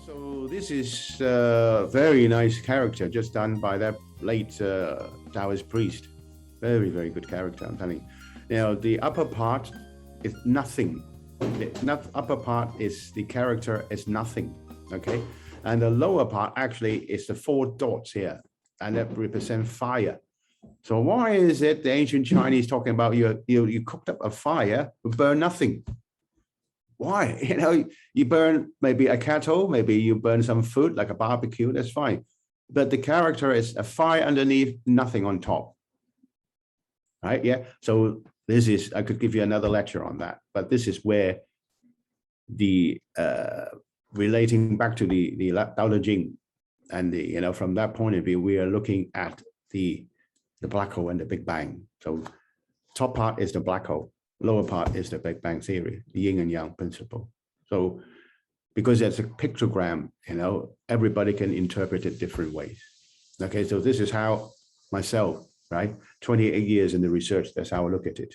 So this is a very nice character just done by that late Taoist priest. Very, very good character, I'm telling you. Now, the upper part is nothing. The upper part is the character is nothing, okay? And the lower part actually is the 4 dots here, and that represent fire. So why is it the ancient Chinese talking about you cooked up a fire, but burn nothing? Why? You know, you burn maybe a kettle, maybe you burn some food like a barbecue, that's fine. But the character is a fire underneath, nothing on top. Right? Yeah. So this is, I could give you another lecture on that, but this is where the relating back to the Tao Te Ching, and the, you know, from that point of view, we are looking at the black hole and the Big Bang. So top part is the black hole, lower part is the Big Bang theory, the yin and yang principle. So because it's a pictogram, you know, everybody can interpret it different ways. Okay, so this is how myself, right, 28 years in the research, that's how I look at it.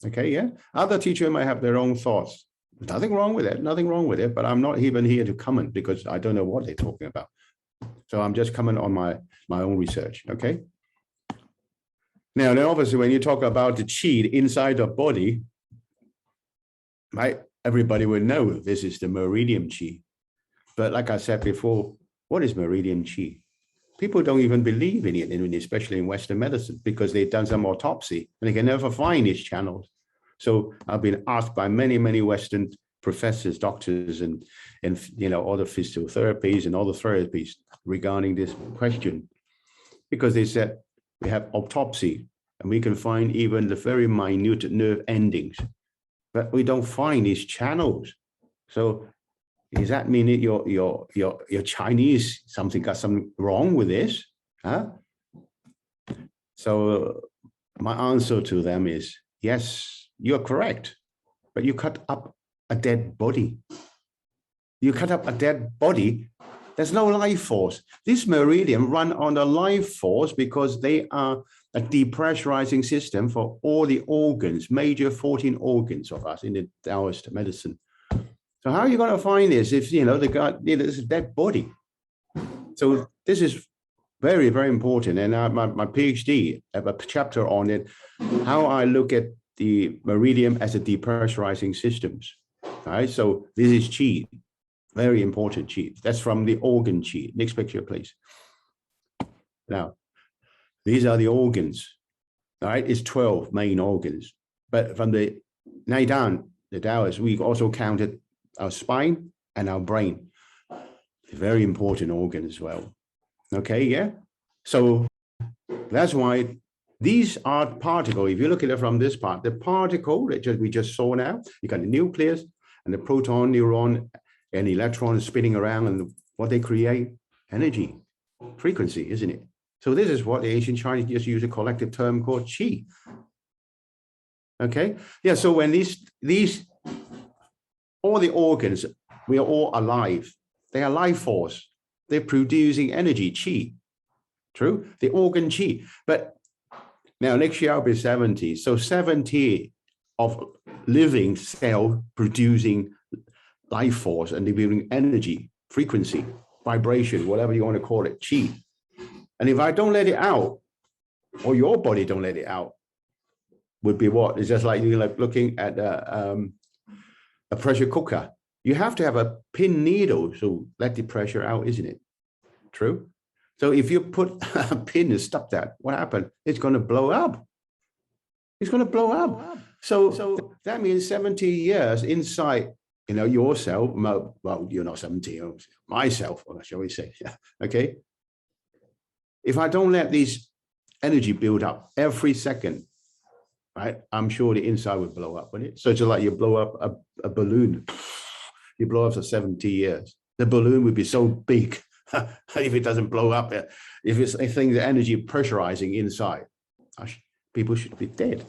Okay, yeah. Other teachers might have their own thoughts. Nothing wrong with it, nothing wrong with it, but I'm not even here to comment because I don't know what they're talking about. So I'm just commenting on my own research, okay? Now, then obviously, when you talk about the qi inside the body, right, everybody will know this is the meridian qi. But like I said before, what is meridian qi? People don't even believe in it, especially in Western medicine, because they've done some autopsy and they can never find these channels. So I've been asked by many, many Western professors, doctors, and you know, all the physiotherapies and all the therapies regarding this question, because they said we have autopsy and we can find even the very minute nerve endings, but we don't find these channels. So does that mean that you're Chinese? Got something wrong with this? Huh? So my answer to them is yes, you're correct, but you cut up a dead body. You cut up a dead body. There's no life force. This meridian run on the life force because they are a depressurizing system for all the organs, major 14 organs of us in the Taoist medicine. So how are you going to find this if, you know, the guy, you know, this is a dead body? So this is very, very important. And my PhD, I have a chapter on it, how I look at the meridian as a depressurizing systems. All right, so this is qi, very important qi. That's from the organ qi. Next picture, please. Now, these are the organs. All right, it's 12 main organs. But from the Naidan, the Taoists, we also counted our spine and our brain. Very important organ as well. Okay, yeah? So that's why these are particles. If you look at it from this part, the particle that we just saw now, you got the nucleus and the proton, neuron, and electron spinning around, and what they create, energy, frequency, isn't it? So this is what the ancient Chinese just use a collective term called qi. Okay, yeah, so when these all the organs, we are all alive. They are life force. They're producing energy, qi. True, the organ qi. But now next year I'll be 70. So 70 of living cell producing life force and giving energy, frequency, vibration, whatever you want to call it, qi. And if I don't let it out, or your body don't let it out, would be what? It's just like you like looking at a pressure cooker. You have to have a pin needle to let the pressure out, isn't it? True. So if you put a pin and stop that, what happened? It's going to blow up. It's going to blow up. So that means 70 years inside, you know, yourself. Well, you're not 70, myself, or shall we say? Yeah. Okay. If I don't let these energy build up every second, right, I'm sure the inside would blow up, wouldn't it? So it's like you blow up a balloon. You blow up for 70 years. The balloon would be so big if it doesn't blow up. If it's a thing, the energy pressurizing inside, people should be dead.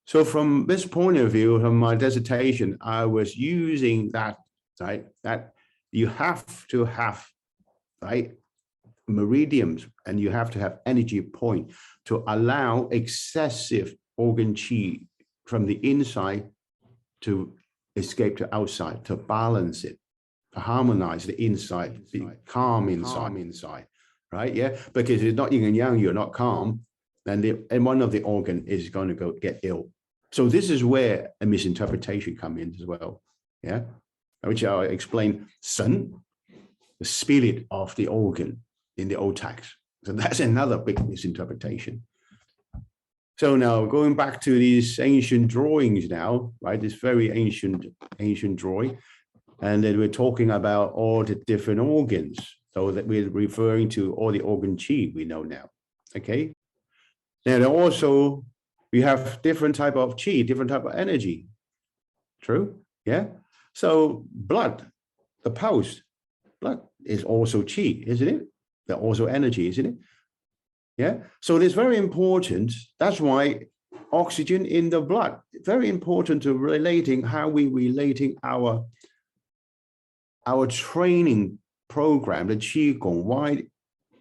So from this point of view, from my dissertation, I was using that, right, that you have to have, right, meridians, and you have to have energy point to allow excessive organ qi from the inside to escape to outside, to balance it. to harmonize the inside, be calm inside, right? Yeah, because it's not yin and yang, you're not calm, and one of the organ is going to get ill. So this is where a misinterpretation comes in as well, yeah, which I'll explain. Sun, the spirit of the organ in the old text. So that's another big misinterpretation. So now going back to these ancient drawings now, right? This very ancient drawing. And then we're talking about all the different organs. So that we're referring to all the organ qi we know now. Okay. Now also we have different type of qi, different type of energy. True? Yeah. So blood, the pulse, blood is also qi, isn't it? They're also energy, isn't it? Yeah. So it's very important. That's why oxygen in the blood, very important to relating how we relating our training program, the Qigong, why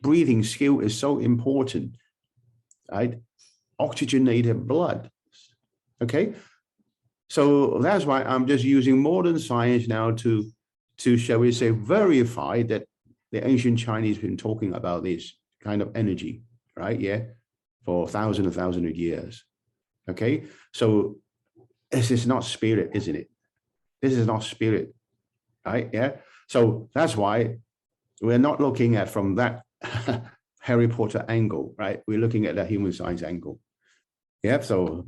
breathing skill is so important, right? Oxygenated blood. Okay. So that's why I'm just using modern science now to shall we say, verify that the ancient Chinese been talking about this kind of energy, right? Yeah, for thousands of years. Okay, so this is not spirit, isn't it? This is not spirit, right? Yeah. So that's why we're not looking at from that Harry Potter angle, right? We're looking at the human science angle. Yeah. So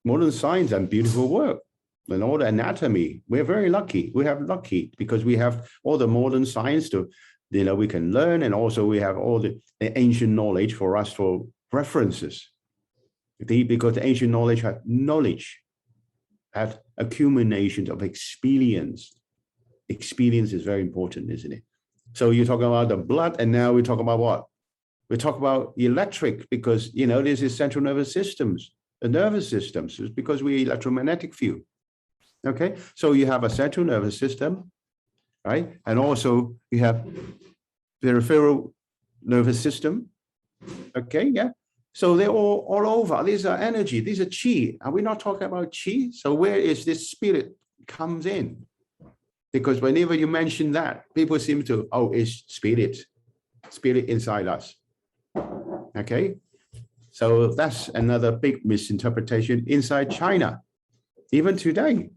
modern science and beautiful work. And all the anatomy, we're very lucky. We have lucky because we have all the modern science to, we can learn, and also we have all the ancient knowledge for us for references. Because the ancient knowledge had accumulations of experience. Experience is very important, isn't it? So you're talking about the blood, and now we talk about what? We talk about electric because this is central nervous systems, the nervous systems, because we electromagnetic field. Okay, so you have a central nervous system, right? And also you have peripheral nervous system. Okay, yeah. So they're all over. These are energy. These are qi. Are we not talking about qi? So where is this spirit comes in? Because whenever you mention that, people seem to, it's spirit inside us. Okay, so that's another big misinterpretation inside China, even today.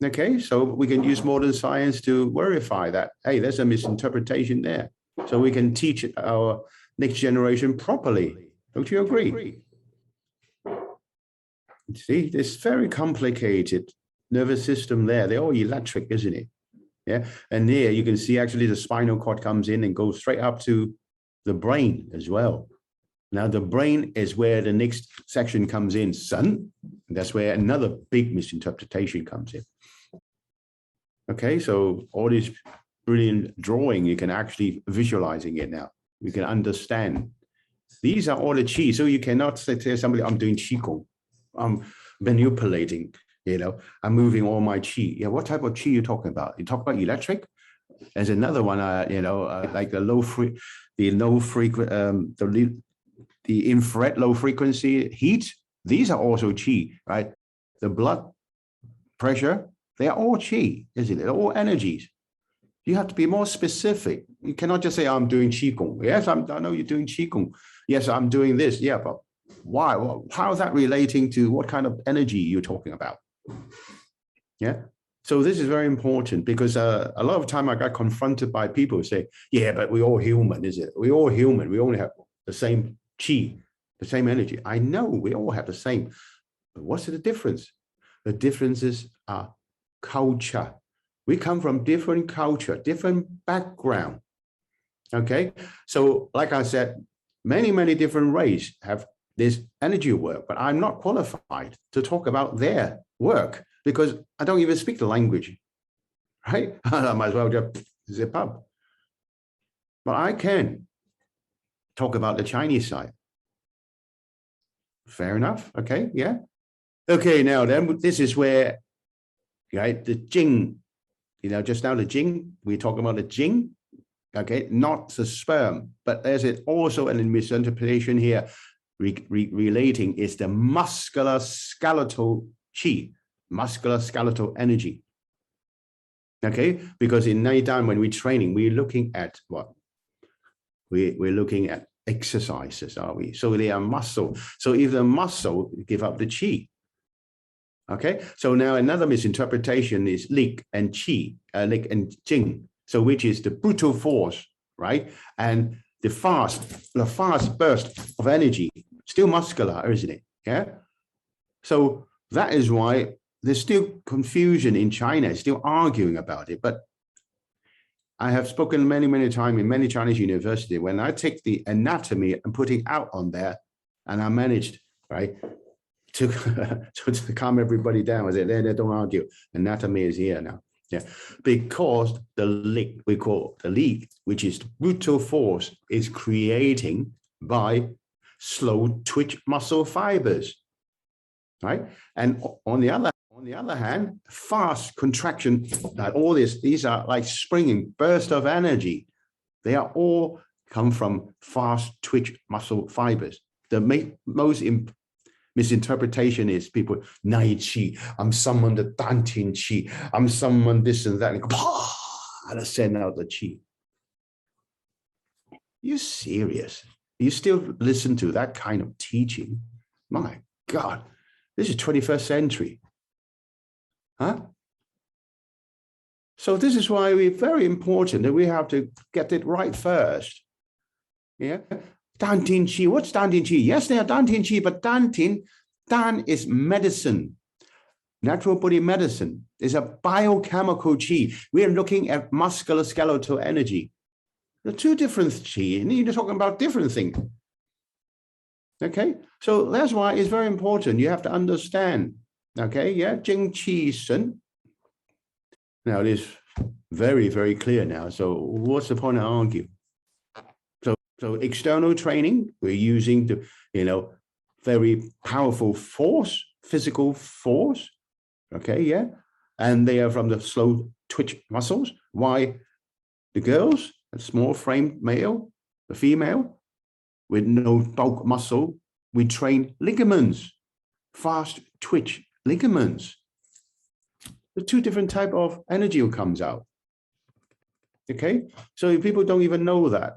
Okay, so we can use modern science to verify that, hey, there's a misinterpretation there. So we can teach our next generation properly. Don't you agree? See, this very complicated nervous system there. They're all electric, isn't it? Yeah. And here you can see actually the spinal cord comes in and goes straight up to the brain as well. Now, the brain is where the next section comes in, sun. That's where another big misinterpretation comes in. Okay, so all this brilliant drawing, you can actually visualizing it now. You can understand. These are all the qi. So you cannot say to somebody, I'm doing qigong. I'm manipulating, I'm moving all my qi. Yeah, what type of qi you talking about? You talk about electric? There's another one, like the the infrared low frequency heat. These are also qi, right? The blood pressure, they are all qi, isn't it? They're all energies. You have to be more specific. You cannot just say, I'm doing qigong. Yes, I know you're doing qigong. Yes, I'm doing this. Yeah, but why? Well, how is that relating to what kind of energy you're talking about? Yeah. So this is very important because a lot of time I got confronted by people who say, yeah, but we're all human, is it? We're all human. We only have the same qi, the same energy. I know we all have the same. But what's the difference? The differences are culture. We come from different culture, different background. Okay. So like I said, many different races have this energy work, but I'm not qualified to talk about their work because I don't even speak the language, right? I might as well just zip up. But I can talk about the Chinese side. Fair enough. Okay. Yeah. Okay. Now then, this is where, right, the Jing, just now the Jing, we talk about the Jing, okay, not the sperm, but there's also an misinterpretation here relating is the muscular skeletal qi, muscular skeletal energy. Okay, because in night time when we're training, we're looking at what? We're looking at exercises, are we? So they are muscle. So if the muscle give up the qi. Okay, so now another misinterpretation is lik and qi, lik and jing. So which is the brutal force, right? And the fast burst of energy, still muscular, isn't it? Yeah. So that is why there's still confusion in China, still arguing about it. But I have spoken many, many times in many Chinese universities. When I take the anatomy and put it out on there, and I managed, right, to, to calm everybody down. I said, they don't argue. Anatomy is here now. Yeah, because the leak, we call the leak, which is the brutal force, is creating by slow twitch muscle fibers, right? And on the other hand, fast contraction, like all this, these are like springing burst of energy. They are all come from fast twitch muscle fibers. The most misinterpretation is people, Nai Qi, I'm someone the Dantian Qi, I'm someone this and that, and I send out the Qi. You serious? You still listen to that kind of teaching? My God, this is 21st century. Huh? So this is why it's very important that we have to get it right first. Yeah. Dantian Qi, what's Dantian Qi? Yes, they are Dantian Qi, but Dan is medicine, natural body medicine. It's a biochemical Qi. We are looking at musculoskeletal energy. They're two different Qi, and you're talking about different things. Okay, so that's why it's very important. You have to understand. Okay, yeah, JingQiShen. Now it is very, very clear now. So what's the point of argue? So external training, we're using the, very powerful force, physical force. Okay, yeah. And they are from the slow twitch muscles. Why the girls, a small frame male, the female, with no bulk muscle, we train ligaments, fast twitch ligaments. The two different type of energy comes out. Okay, so people don't even know that.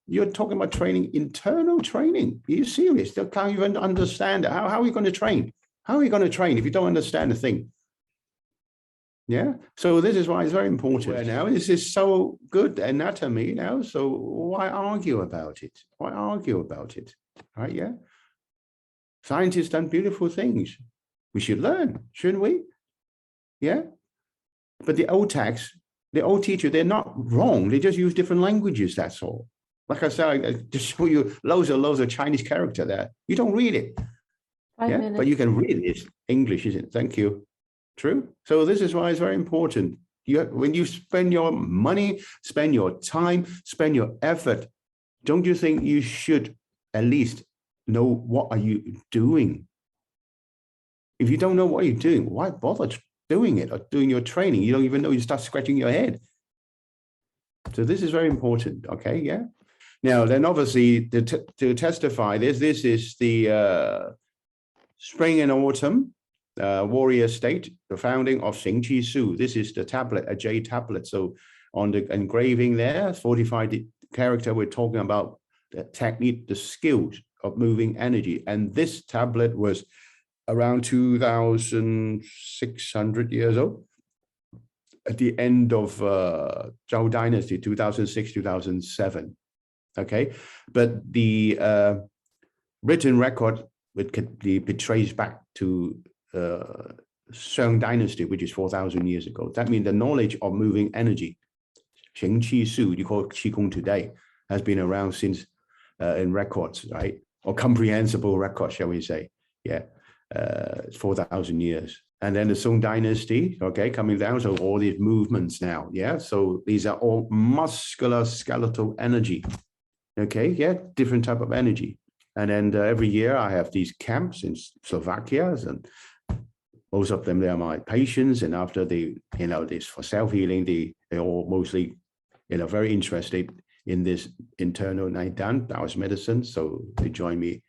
You're talking about training, internal training. Are you serious? They can't even understand it. How are we going to train? How are we going to train if you don't understand the thing? Yeah, so this is why it's very important. Well, now this is so good anatomy now, so why argue about it? Why argue about it? Right? Yeah, scientists done beautiful things. We should learn, shouldn't we? Yeah, but the old text, the old teacher, they're not wrong. They just use different languages. That's all. Like I said, I just show you loads of Chinese character there. You don't read it. 5 yeah, minutes. but you can read it. It's English, isn't it? Thank you. True. So this is why it's very important. When you spend your money, spend your time, spend your effort, don't you think you should at least know what are you doing? If you don't know what you're doing, why bother doing it or doing your training? You don't even know, you start scratching your head. So this is very important. Okay, yeah. Now, then obviously to testify this is the spring and autumn warrior state, the founding of JingQiShen. This is the tablet, a J tablet. So on the engraving there, 45 character, we're talking about the technique, the skills of moving energy. And this tablet was around 2,600 years old at the end of Zhou Dynasty, 2006, 2007. Okay, but the written record, it could be traced back to Shang Dynasty, which is 4,000 years ago. That means the knowledge of moving energy, JingQiShen, you call it Qigong today, has been around since in records, right? Or comprehensible records, shall we say? Yeah, 4,000 years. And then the Song Dynasty, okay, coming down. So all these movements now, yeah. So these are all muscular skeletal energy. Okay, yeah, different type of energy. And then every year I have these camps in Slovakia, and most of them, they are my patients. And after they, this for self-healing, they're all mostly, very interested in this internal Naidan, Taoist medicine. So they join me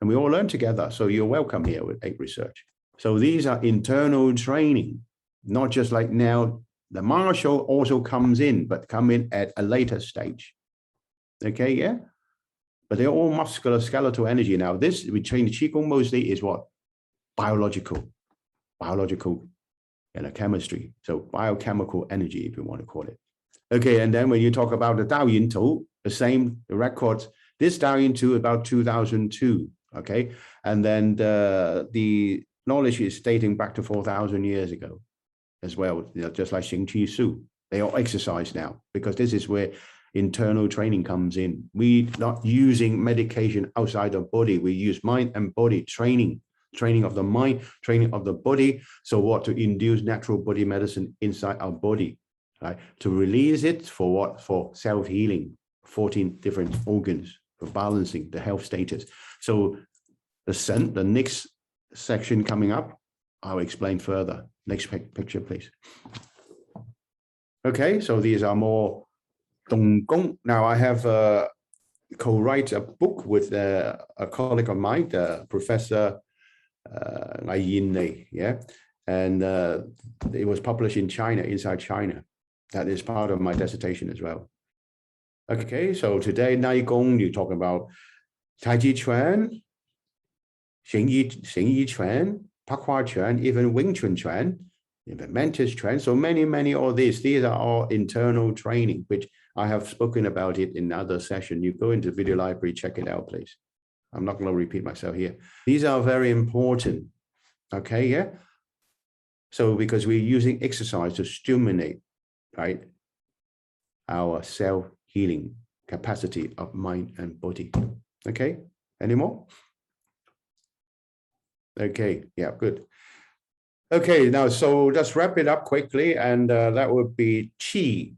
and we all learn together. So you're welcome here with Egg Research. So these are internal training, not just like now The martial also comes in, but come in at a later stage. Okay, yeah? But they're all muscular skeletal energy. Now, this, we train the Qigong mostly is what? Biological, chemistry. So biochemical energy, if you want to call it. Okay, and then when you talk about the Dao Yin Tu, the same, the records, this Dao Yin Tu about 2002, okay? And then the knowledge is dating back to 4,000 years ago as well, just like JingQiShen. They all exercise now because this is where internal training comes in. We're not using medication outside the body. We use mind and body training of the mind, training of the body. So what? To induce natural body medicine inside our body, right? To release it for what? For self-healing, 14 different organs for balancing the health status. So the next section coming up, I'll explain further. Next picture, please. Okay, so these are more Dong. Now I have co-write a book with a colleague of mine, Professor Yin, yeah, and it was published in China, inside China. That is part of my dissertation as well. Okay, so today Nai Gong, you talk about Tai Chi Chuan, Xing Yi Chuan, Pak Hua Chuan, even Wing Chun Chuan, even Mantis Chuan. So many all these are all internal training, which I have spoken about it in other session. You go into video library, check it out, please. I'm not going to repeat myself here. These are very important. Okay, yeah. So because we're using exercise to stimulate, right, our self-healing capacity of mind and body. Okay, any more? Okay, yeah, good. Okay, now, so just wrap it up quickly, and that would be Qi.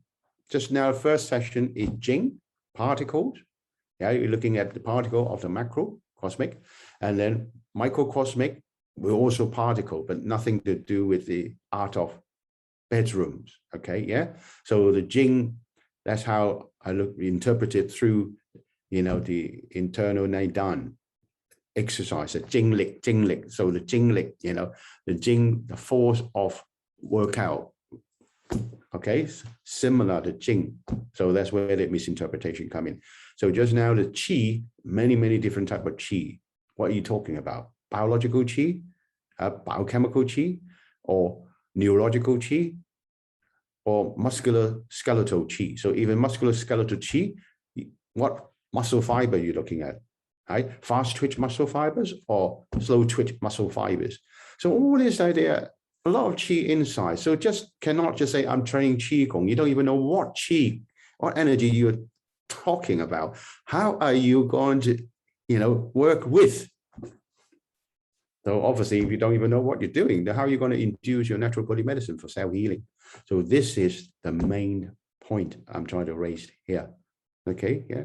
Just now, first session is Jing, particles. Yeah, you're looking at the particle of the macrocosmic, and then microcosmic, we're also particle, but nothing to do with the art of bedrooms. Okay, yeah. So the Jing, that's how I interpret it through, the internal Naidan exercise, the Jinglik. So the Jinglik, the Jing, the force of workout. Okay, similar to Jing. So that's where the misinterpretation come in. So just now the Qi, many different type of Qi. What are you talking about? Biological Qi, biochemical Qi, or neurological Qi, or muscular skeletal Qi. So even muscular skeletal Qi, what muscle fiber you're looking at, right? Fast twitch muscle fibers or slow twitch muscle fibers. So all this idea, a lot of Qi inside. So just cannot just say, I'm training Qigong. You don't even know what Qi, what energy you're talking about. How are you going to, work with? So obviously, if you don't even know what you're doing, then how are you going to induce your natural body medicine for self-healing? So this is the main point I'm trying to raise here. Okay, yeah.